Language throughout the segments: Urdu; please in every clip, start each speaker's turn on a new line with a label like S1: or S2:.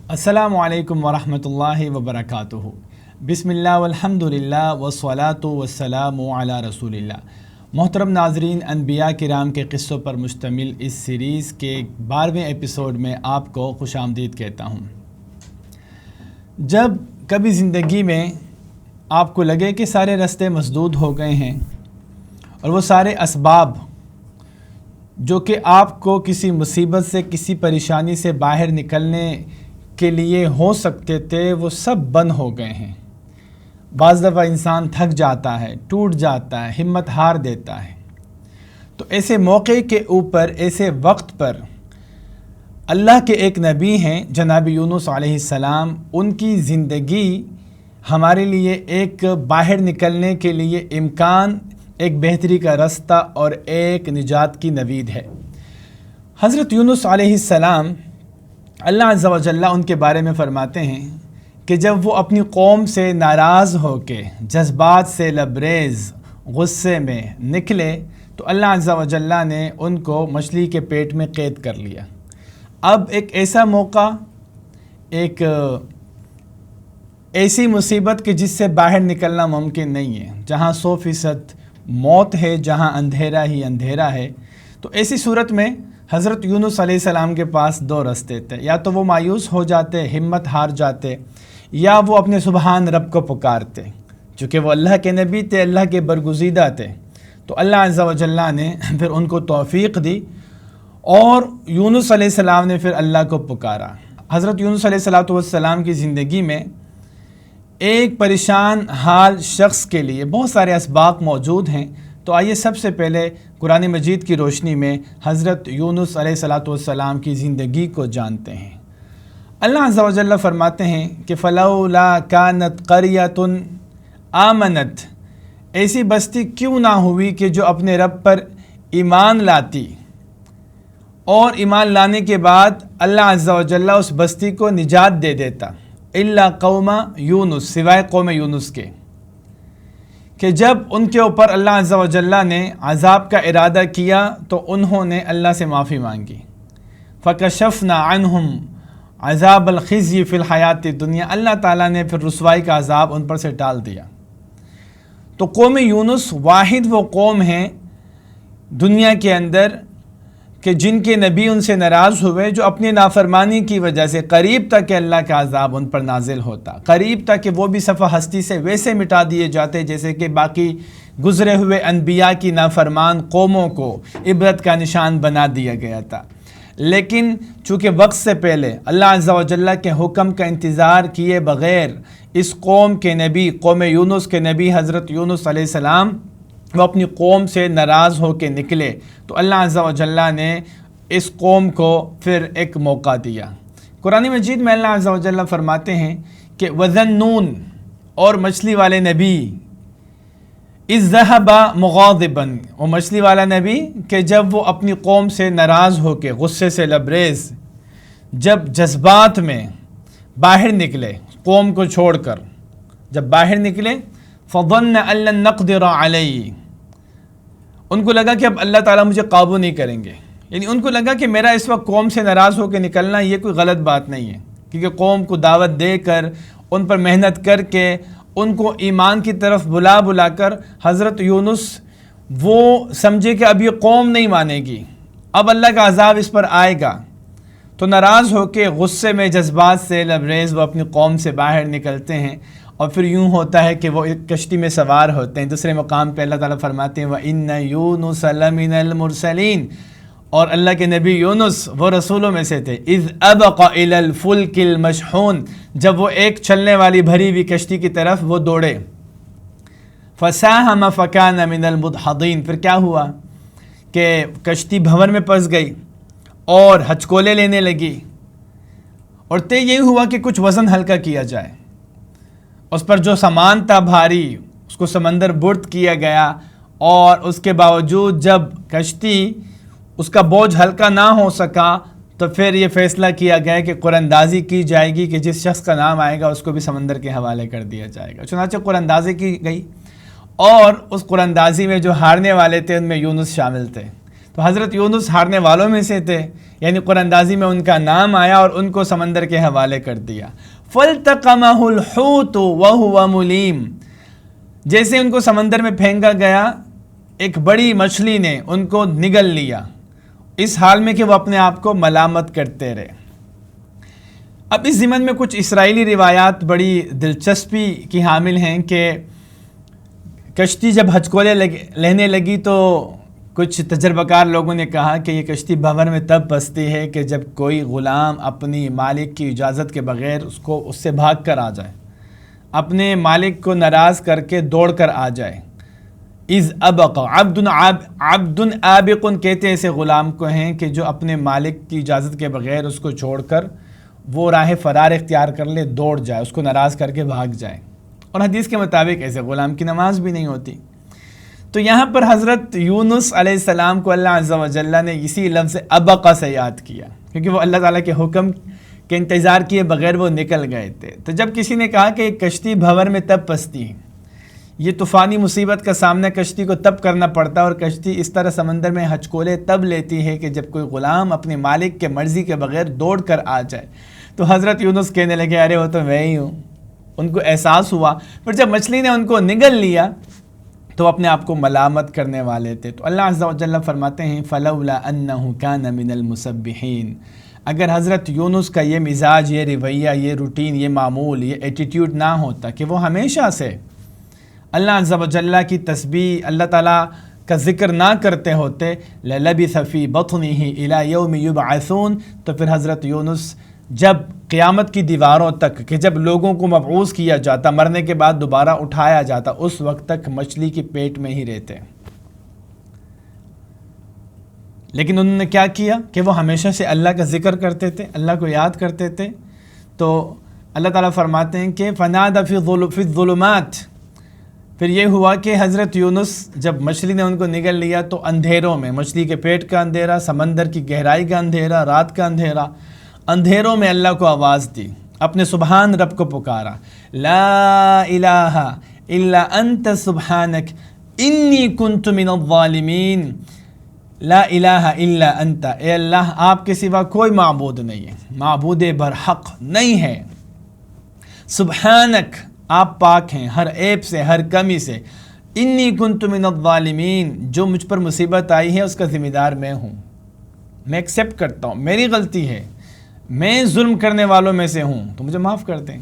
S1: السلام علیکم ورحمۃ اللہ وبرکاتہ۔ بسم اللہ والحمد للہ والصلاۃ والسلام علی رسول اللہ۔ محترم ناظرین، انبیاء کرام کے قصوں پر مشتمل اس سیریز کے 12ویں ایپیسوڈ میں آپ کو خوش آمدید کہتا ہوں۔ جب کبھی زندگی میں آپ کو لگے کہ سارے راستے مسدود ہو گئے ہیں اور وہ سارے اسباب جو کہ آپ کو کسی مصیبت سے، کسی پریشانی سے باہر نکلنے کے لیے ہو سکتے تھے، وہ سب بند ہو گئے ہیں، بعض دفعہ انسان تھک جاتا ہے، ٹوٹ جاتا ہے، ہمت ہار دیتا ہے، تو ایسے موقع کے اوپر، ایسے وقت پر اللہ کے ایک نبی ہیں جناب یونس علیہ السلام، ان کی زندگی ہمارے لیے ایک باہر نکلنے کے لیے امکان، ایک بہتری کا راستہ اور ایک نجات کی نوید ہے۔ حضرت یونس علیہ السلام، اللہ عز و جل ان کے بارے میں فرماتے ہیں کہ جب وہ اپنی قوم سے ناراض ہو کے، جذبات سے لبریز، غصے میں نکلے تو اللہ عز و جل نے ان کو مچھلی کے پیٹ میں قید کر لیا۔ اب ایک ایسا موقع، ایک ایسی مصیبت کہ جس سے باہر نکلنا ممکن نہیں ہے، جہاں 100% موت ہے، جہاں اندھیرا ہی اندھیرا ہے، تو ایسی صورت میں حضرت یونس علیہ السلام کے پاس دو راستے تھے، یا تو وہ مایوس ہو جاتے، ہمت ہار جاتے، یا وہ اپنے سبحان رب کو پکارتے، چونکہ وہ اللہ کے نبی تھے، اللہ کے برگزیدہ تھے، تو اللہ عز و جل نے پھر ان کو توفیق دی اور یونس علیہ السلام نے پھر اللہ کو پکارا۔ حضرت یونس علیہ السلام کی زندگی میں ایک پریشان حال شخص کے لیے بہت سارے اسباب موجود ہیں، تو آئیے سب سے پہلے قرآن مجید کی روشنی میں حضرت یونس علیہ السلام کی زندگی کو جانتے ہیں۔ اللہ عز و جل فرماتے ہیں کہ فَلَوْلَا كَانَتْ قَرْيَةٌ آمَنَتْ، ایسی بستی کیوں نہ ہوئی کہ جو اپنے رب پر ایمان لاتی، اور ایمان لانے کے بعد اللہ عز و جل اس بستی کو نجات دے دیتا، الا قوم یونس، سوائے قوم یونس کے، کہ جب ان کے اوپر اللہ عز و جل نے عذاب کا ارادہ کیا تو انہوں نے اللہ سے معافی مانگی۔ فَكَشَفْنَا عَنْهُمْ عذاب الخزي فی الحیات الدنیا، اللہ تعالیٰ نے پھر رسوائی کا عذاب ان پر سے ٹال دیا۔ تو قوم یونس واحد وہ قوم ہیں دنیا کے اندر کہ جن کے نبی ان سے ناراض ہوئے، جو اپنی نافرمانی کی وجہ سے قریب تک کہ اللہ کا عذاب ان پر نازل ہوتا، قریب تک کہ وہ بھی صفحہ ہستی سے ویسے مٹا دیے جاتے جیسے کہ باقی گزرے ہوئے انبیاء کی نافرمان قوموں کو عبرت کا نشان بنا دیا گیا تھا۔ لیکن چونکہ وقت سے پہلے اللہ عز و جل کے حکم کا انتظار کیے بغیر اس قوم کے نبی، قوم یونس کے نبی حضرت یونس علیہ السلام، وہ اپنی قوم سے ناراض ہو کے نکلے، تو اللہ عز و جل نے اس قوم کو پھر ایک موقع دیا۔ قرآن مجید میں اللہ عز و جل فرماتے ہیں کہ وَذَنُّونَ، اور مچھلی والے نبی، اِذْ ذَهَبَ مُغَاضِبًا، وہ مچھلی والا نبی کہ جب وہ اپنی قوم سے ناراض ہو کے، غصے سے لبریز، جب جذبات میں باہر نکلے قوم کو چھوڑ کر، جب باہر نکلے فَظَنَّ أَن لَّن نَّقْدِرَ عَلَيْهِ، ان کو لگا کہ اب اللہ تعالیٰ مجھے قابو نہیں کریں گے، یعنی ان کو لگا کہ میرا اس وقت قوم سے ناراض ہو کے نکلنا یہ کوئی غلط بات نہیں ہے، کیونکہ قوم کو دعوت دے کر، ان پر محنت کر کے، ان کو ایمان کی طرف بلا کر حضرت یونس وہ سمجھے کہ اب یہ قوم نہیں مانے گی، اب اللہ کا عذاب اس پر آئے گا، تو ناراض ہو کے غصے میں، جذبات سے لبریز وہ اپنی قوم سے باہر نکلتے ہیں، اور پھر یوں ہوتا ہے کہ وہ ایک کشتی میں سوار ہوتے ہیں۔ دوسرے مقام پہ اللہ تعالیٰ فرماتے ہیں وَإِنَّ يُونُسَ لَمِنَ الْمُرْسَلِينَ، اور اللہ کے نبی یونس وہ رسولوں میں سے تھے۔ اِذْ أَبَقَ إِلَى الْفُلْكِ الْمَشْحُونِ، جب وہ ایک چلنے والی بھری ہوئی کشتی کی طرف وہ دوڑے۔ فَسَاهَمَ فَكَانَ مِنَ الْمُدْحَضِينَ، پھر کیا ہوا کہ کشتی بھنور میں پھنس گئی اور ہچکولے لینے لگی، اور طے یہی ہوا کہ کچھ وزن ہلکا کیا جائے، اس پر جو سامان تھا بھاری اس کو سمندر برد کیا گیا، اور اس کے باوجود جب کشتی اس کا بوجھ ہلکا نہ ہو سکا تو پھر یہ فیصلہ کیا گیا کہ قراندازی کی جائے گی کہ جس شخص کا نام آئے گا اس کو بھی سمندر کے حوالے کر دیا جائے گا۔ چنانچہ قراندازی کی گئی، اور اس قراندازی میں جو ہارنے والے تھے ان میں یونس شامل تھے۔ تو حضرت یونس ہارنے والوں میں سے تھے، یعنی قرآن اندازی میں ان کا نام آیا اور ان کو سمندر کے حوالے کر دیا۔ فَالْتَقَمَهُ الْحُوتُ وَهُوَ مُلِيمٌ، جیسے ان کو سمندر میں پھینکا گیا، ایک بڑی مچھلی نے ان کو نگل لیا، اس حال میں کہ وہ اپنے آپ کو ملامت کرتے رہے۔ اب اس ضمن میں کچھ اسرائیلی روایات بڑی دلچسپی کی حامل ہیں کہ کشتی جب ہچکولے لینے لگی تو کچھ تجربہ کار لوگوں نے کہا کہ یہ کشتی بھنور میں تب پھنستی ہے کہ جب کوئی غلام اپنی مالک کی اجازت کے بغیر اس سے بھاگ کر آ جائے، اپنے مالک کو ناراض کر کے دوڑ کر آ جائے۔ اذ ابق عبد آبق کہتے ایسے غلام کو ہیں کہ جو اپنے مالک کی اجازت کے بغیر اس کو چھوڑ کر وہ راہ فرار اختیار کر لے، دوڑ جائے، اس کو ناراض کر کے بھاگ جائے، اور حدیث کے مطابق ایسے غلام کی نماز بھی نہیں ہوتی۔ تو یہاں پر حضرت یونس علیہ السلام کو اللہ عز و جل نے اسی لفظ ابقا سے یاد کیا، کیونکہ وہ اللہ تعالیٰ کے حکم کے انتظار کیے بغیر وہ نکل گئے تھے۔ تو جب کسی نے کہا کہ کشتی بھنور میں تب پھنستی ہے، یہ طوفانی مصیبت کا سامنا کشتی کو تب کرنا پڑتا ہے، اور کشتی اس طرح سمندر میں ہچکولے تب لیتی ہے کہ جب کوئی غلام اپنے مالک کے مرضی کے بغیر دوڑ کر آ جائے، تو حضرت یونس کہنے لگے ارے وہ تو میں ہی ہوں۔ ان کو احساس ہوا، پھر جب مچھلی نے ان کو نگل لیا تو اپنے آپ کو ملامت کرنے والے تھے۔ تو اللہ عز و جل فرماتے ہیں فَلَوْلَا أَنَّهُ كَانَ مِنَ الْمُسَبِّحِينَ، اگر حضرت یونس کا یہ مزاج، یہ رویہ، یہ روٹین، یہ معمول، یہ ایٹیٹیوڈ نہ ہوتا کہ وہ ہمیشہ سے اللہ عز و جل کی تسبیح، اللہ تعالیٰ کا ذکر نہ کرتے ہوتے، لَلَبِثَ فِي بَطْنِهِ إِلَى يَوْمِ يُبْعَثُونَ، تو پھر حضرت یونس جب قیامت کی دیواروں تک، کہ جب لوگوں کو مبعوث کیا جاتا، مرنے کے بعد دوبارہ اٹھایا جاتا، اس وقت تک مچھلی کی پیٹ میں ہی رہتے۔ لیکن انہوں نے کیا کیا کہ وہ ہمیشہ سے اللہ کا ذکر کرتے تھے، اللہ کو یاد کرتے تھے۔ تو اللہ تعالیٰ فرماتے ہیں کہ فَنَادَ فِي الظُّلُمَاتِ، پھر یہ ہوا کہ حضرت یونس جب مچھلی نے ان کو نگل لیا تو اندھیروں میں، مچھلی کے پیٹ کا اندھیرا، سمندر کی گہرائی کا اندھیرا، رات کا اندھیرا، اندھیروں میں اللہ کو آواز دی، اپنے سبحان رب کو پکارا، لا الہ الا انت سبحانک انی کنت من الظالمین، لا الہ الا انت، اے اللہ آپ کے سوا کوئی معبود نہیں ہے، معبود برحق نہیں ہے، سبحانک آپ پاک ہیں ہر عیب سے، ہر کمی سے، انی کنت من الظالمین، جو مجھ پر مصیبت آئی ہے اس کا ذمہ دار میں ہوں، میں ایکسیپٹ کرتا ہوں، میری غلطی ہے، میں ظلم کرنے والوں میں سے ہوں، تو مجھے معاف کر دیں۔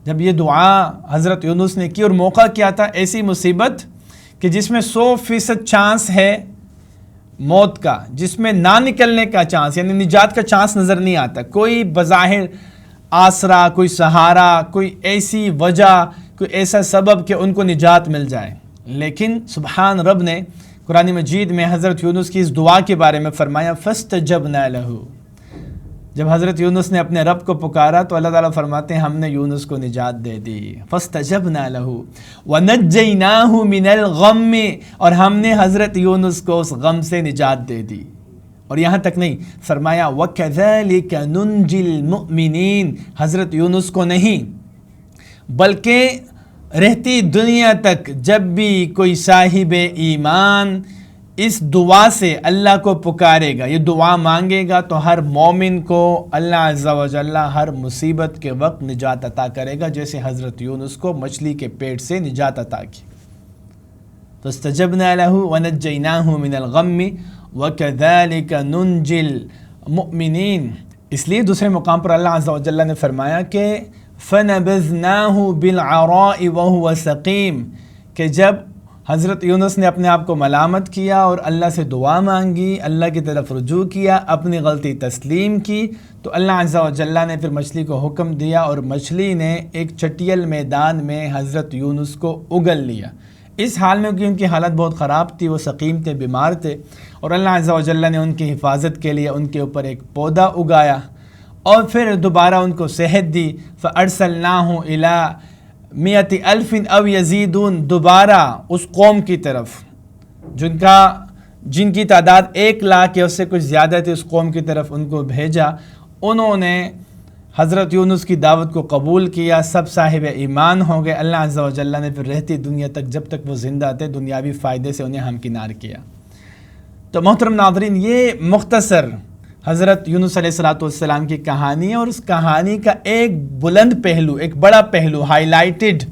S1: جب یہ دعا حضرت یونس نے کی، اور موقع کیا تھا ایسی مصیبت کہ جس میں 100% چانس ہے موت کا، جس میں نہ نکلنے کا چانس، یعنی نجات کا چانس نظر نہیں آتا، کوئی بظاہر آسرا، کوئی سہارا، کوئی ایسی وجہ، کوئی ایسا سبب کہ ان کو نجات مل جائے۔ لیکن سبحان رب نے قرآن مجید میں حضرت یونس کی اس دعا کے بارے میں فرمایا فَاسْتَجَبْنَا لَهُ، جب حضرت یونس نے اپنے رب کو پکارا تو اللہ تعالیٰ فرماتے ہیں ہم نے یونس کو نجات دے دی، فَاسْتَجَبْنَا لَهُ وَنَجَّيْنَاهُ مِنَ الْغَمِّ، اور ہم نے حضرت یونس کو اس غم سے نجات دے دی۔ اور یہاں تک نہیں، فرمایا وَكَذَلِكَ نُنْجِي الْمُؤْمِنِينَ، حضرت یونس کو نہیں بلکہ رہتی دنیا تک جب بھی کوئی صاحب ایمان اس دعا سے اللہ کو پکارے گا، یہ دعا مانگے گا، تو ہر مومن کو اللہ عز و جل ہر مصیبت کے وقت نجات عطا کرے گا، جیسے حضرت یونس کو مچھلی کے پیٹ سے نجات عطا کی۔ تو استجبنا له ونجیناہ من الغم وکذالک ننجی المؤمنین، اس لیے دوسرے مقام پر اللہ عز و جل نے فرمایا کہ فنبذناہ بالعراء وهو سقیم، کہ جب حضرت یونس نے اپنے آپ کو ملامت کیا اور اللہ سے دعا مانگی، اللہ کی طرف رجوع کیا، اپنی غلطی تسلیم کی، تو اللہ عز و جل نے پھر مچھلی کو حکم دیا اور مچھلی نے ایک چٹیل میدان میں حضرت یونس کو اگل لیا، اس حال میں کہ ان کی حالت بہت خراب تھی، وہ سقیم تھے، بیمار تھے، اور اللہ عز و جل نے ان کی حفاظت کے لیے ان کے اوپر ایک پودا اگایا اور پھر دوبارہ ان کو صحت دی۔ فَأَرْسَلْنَاهُ إِلَىٰ 100,000 أَوْ يَزِيدُونَ، دوبارہ اس قوم کی طرف جن کی تعداد 1 لاکھ یا اس سے کچھ زیادہ تھی، اس قوم کی طرف ان کو بھیجا، انہوں نے حضرت یونس کی دعوت کو قبول کیا، سب صاحب ایمان ہو گئے، اللہ عز و جل نے پھر رہتی دنیا تک جب تک وہ زندہ تھے دنیاوی فائدے سے انہیں ہمکنار کیا۔ تو محترم ناظرین، یہ مختصر حضرت یونس علیہ السلام کی کہانی ہے، اور اس کہانی کا ایک بلند پہلو، ایک بڑا پہلو، ہائی لائٹڈ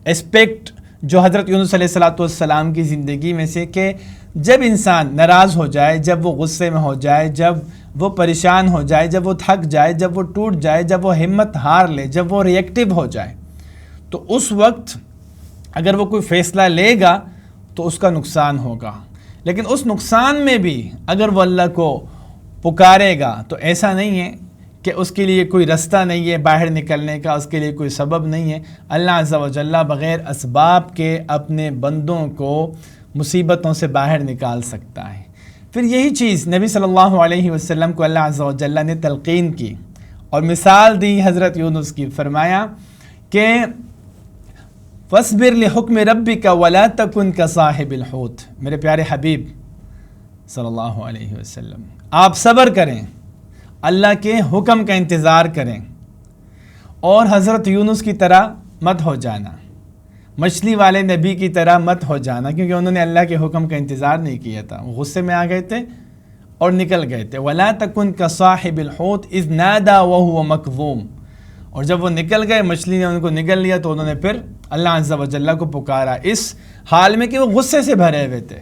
S1: اسپیکٹ جو حضرت یونس علیہ السلام کی زندگی میں سے، کہ جب انسان ناراض ہو جائے، جب وہ غصے میں ہو جائے، جب وہ پریشان ہو جائے، جب وہ تھک جائے، جب وہ ٹوٹ جائے، جب وہ ہمت ہار لے، جب وہ ری ایکٹیو ہو جائے، تو اس وقت اگر وہ کوئی فیصلہ لے گا تو اس کا نقصان ہوگا. لیکن اس نقصان میں بھی اگر وہ اللہ کو پکارے گا تو ایسا نہیں ہے کہ اس کے لیے کوئی رستہ نہیں ہے باہر نکلنے کا، اس کے لیے کوئی سبب نہیں ہے. اللہ عز و جل بغیر اسباب کے اپنے بندوں کو مصیبتوں سے باہر نکال سکتا ہے. پھر یہی چیز نبی صلی اللہ علیہ وسلم کو اللہ عز و جل نے تلقین کی اور مثال دی حضرت یونس کی. فرمایا کہ فَاصْبِرْ لِحُکْمِ رَبِّكَ وَلَا تَكُنْ كَصَاحِبِ الْحُوتِ. میرے پیارے حبیب صلی اللہ علیہ وسلم، آپ صبر کریں، اللہ کے حکم کا انتظار کریں، اور حضرت یونس کی طرح مت ہو جانا، مچھلی والے نبی کی طرح مت ہو جانا، کیونکہ انہوں نے اللہ کے حکم کا انتظار نہیں کیا تھا، وہ غصے میں آ گئے تھے اور نکل گئے تھے. وَلَا تَكُنْ كَصَاحِبِ الْحُوتِ إِذْ نَادَى وَهُوَ مَكْظُومٌ. اور جب وہ نکل گئے، مچھلی نے ان کو نگل لیا، تو انہوں نے پھر اللہ عز و جل کو پکارا اس حال میں کہ وہ غصے سے بھرے ہوئے تھے.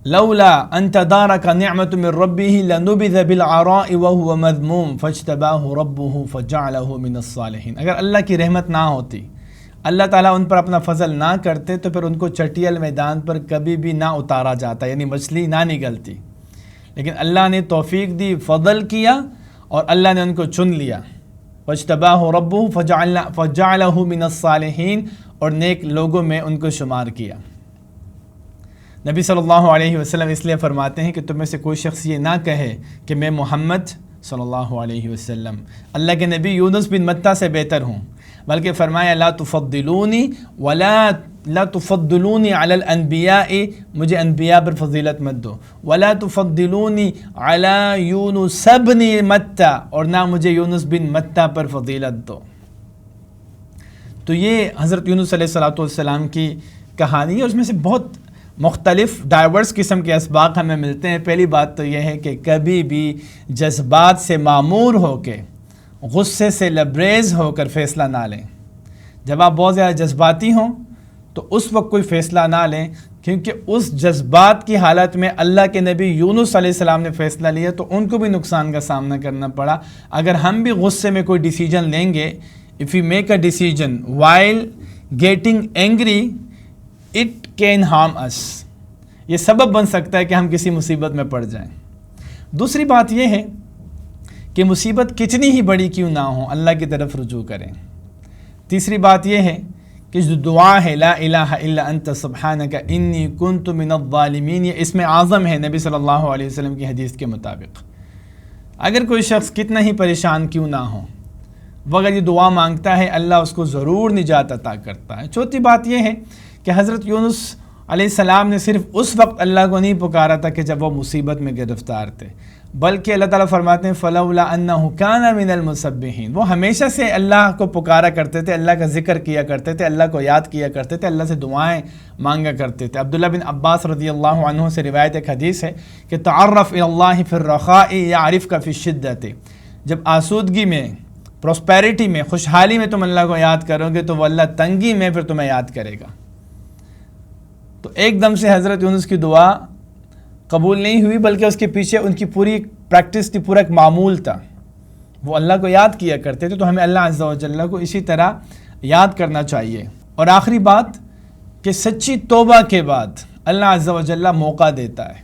S1: لولا ان تدارک نعمت من ربہ لنبذ بالعراء وهو مذموم فاجتباہ ربہ فجعلہ من الصالحین. اگر اللہ کی رحمت نہ ہوتی، اللہ تعالیٰ ان پر اپنا فضل نہ کرتے، تو پھر ان کو چٹیل میدان پر کبھی بھی نہ اتارا جاتا، یعنی مچھلی نہ نگلتی. لیکن اللہ نے توفیق دی، فضل کیا، اور اللہ نے ان کو چن لیا. فاجتباہ ربہ فجعلہ من الصالحین، اور نیک لوگوں میں ان کو شمار کیا. نبی صلی اللہ علیہ وسلم اس لیے فرماتے ہیں کہ تم میں سے کوئی شخص یہ نہ کہے کہ میں محمد صلی اللہ علیہ وسلم اللہ کے نبی یونس بن متیٰ سے بہتر ہوں، بلکہ فرمایا لا تفضلونی لا تفضلونی علی الانبیاء، مجھے انبیاء پر فضیلت مت دو. ولا تفضلونی علی یونس بن متیٰ، اور نہ مجھے یونس بن متیٰ پر فضیلت دو. تو یہ حضرت یونس علیہ السلام کی کہانی ہے، اس میں سے بہت مختلف ڈائیورس قسم کے اسباق ہمیں ملتے ہیں. پہلی بات تو یہ ہے کہ کبھی بھی جذبات سے معمور ہو کے، غصے سے لبریز ہو کر فیصلہ نہ لیں. جب آپ بہت زیادہ جذباتی ہوں تو اس وقت کوئی فیصلہ نہ لیں، کیونکہ اس جذبات کی حالت میں اللہ کے نبی یونس علیہ السلام نے فیصلہ لیا تو ان کو بھی نقصان کا سامنا کرنا پڑا. اگر ہم بھی غصے میں کوئی ڈیسیجن لیں گے، if we make a decision while getting angry, it can harm us. یہ سبب بن سکتا ہے کہ ہم کسی مصیبت میں پڑ جائیں. دوسری بات یہ ہے کہ مصیبت کتنی ہی بڑی کیوں نہ ہو، اللہ کی طرف رجوع کریں. تیسری بات یہ ہے کہ جو دعا ہے لا الہ الا انت سبحانک انی کنت من الظالمین، یہ اسم اعظم ہے نبی صلی اللہ علیہ وسلم کی حدیث کے مطابق. اگر کوئی شخص کتنا ہی پریشان کیوں نہ ہو، وہ اگر یہ دعا مانگتا ہے، اللہ اس کو ضرور نجات عطا کرتا ہے. چوتھی بات یہ ہے کہ حضرت یونس علیہ السلام نے صرف اس وقت اللہ کو نہیں پکارا تھا کہ جب وہ مصیبت میں گرفتار تھے، بلکہ اللہ تعالیٰ فرماتے ہیں فَلَوْلَا أَنَّهُ كَانَ مِنَ الْمُسَبِّحِينَ. وہ ہمیشہ سے اللہ کو پکارا کرتے تھے، اللہ کا ذکر کیا کرتے تھے، اللہ کو یاد کیا کرتے تھے، اللہ سے دعائیں مانگا کرتے تھے. عبداللہ بن عباس رضی اللہ عنہ سے روایت ایک حدیث ہے کہ تعرف إِلَى اللَّهِ فِي الرَّخَاءِ يَعْرِفْكَ فِي الشِّدَّةِ. جب آسودگی میں، پراسپیرٹی میں، خوشحالی میں تم اللہ کو یاد کرو گے تو وہ اللہ تنگی میں پھر تمہیں یاد کرے گا. تو ایک دم سے حضرت یونس کی دعا قبول نہیں ہوئی، بلکہ اس کے پیچھے ان کی پوری پریکٹس تھی، پورا ایک معمول تھا. وہ اللہ کو یاد کیا کرتے تھے. تو ہمیں اللہ عز و جل کو اسی طرح یاد کرنا چاہیے. اور آخری بات کہ سچی توبہ کے بعد اللہ عز و جل موقع دیتا ہے.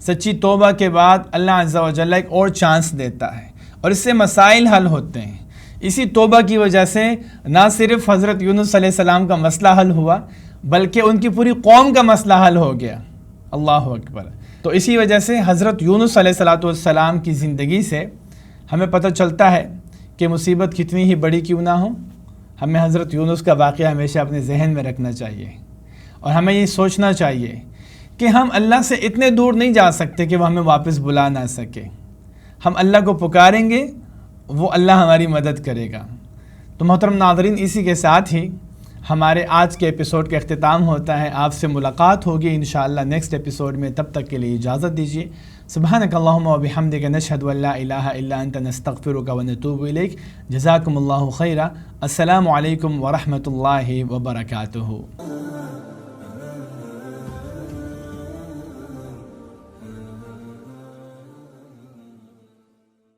S1: سچی توبہ کے بعد اللہ عز و جل ایک اور چانس دیتا ہے، اور اس سے مسائل حل ہوتے ہیں. اسی توبہ کی وجہ سے نہ صرف حضرت یونس علیہ السلام کا مسئلہ حل ہوا، بلکہ ان کی پوری قوم کا مسئلہ حل ہو گیا. اللہ اکبر. تو اسی وجہ سے حضرت یونس علیہ السلام کی زندگی سے ہمیں پتہ چلتا ہے کہ مصیبت کتنی ہی بڑی کیوں نہ ہو، ہمیں حضرت یونس کا واقعہ ہمیشہ اپنے ذہن میں رکھنا چاہیے، اور ہمیں یہ سوچنا چاہیے کہ ہم اللہ سے اتنے دور نہیں جا سکتے کہ وہ ہمیں واپس بلا نہ سکے. ہم اللہ کو پکاریں گے، وہ اللہ ہماری مدد کرے گا. تو محترم ناظرین، اسی کے ساتھ ہی ہمارے آج کے ایپیسوڈ کا اختتام ہوتا ہے. آپ سے ملاقات ہوگی انشاءاللہ نیکسٹ ایپیسوڈ میں. تب تک کے لیے اجازت دیجیے. سبحانک اللہم و بحمدک نشہد ان لا الہ الا انت نستغفرک و نتوب الیک. جزاکم اللہ خیرا. السلام علیکم ورحمۃ اللہ وبرکاتہ.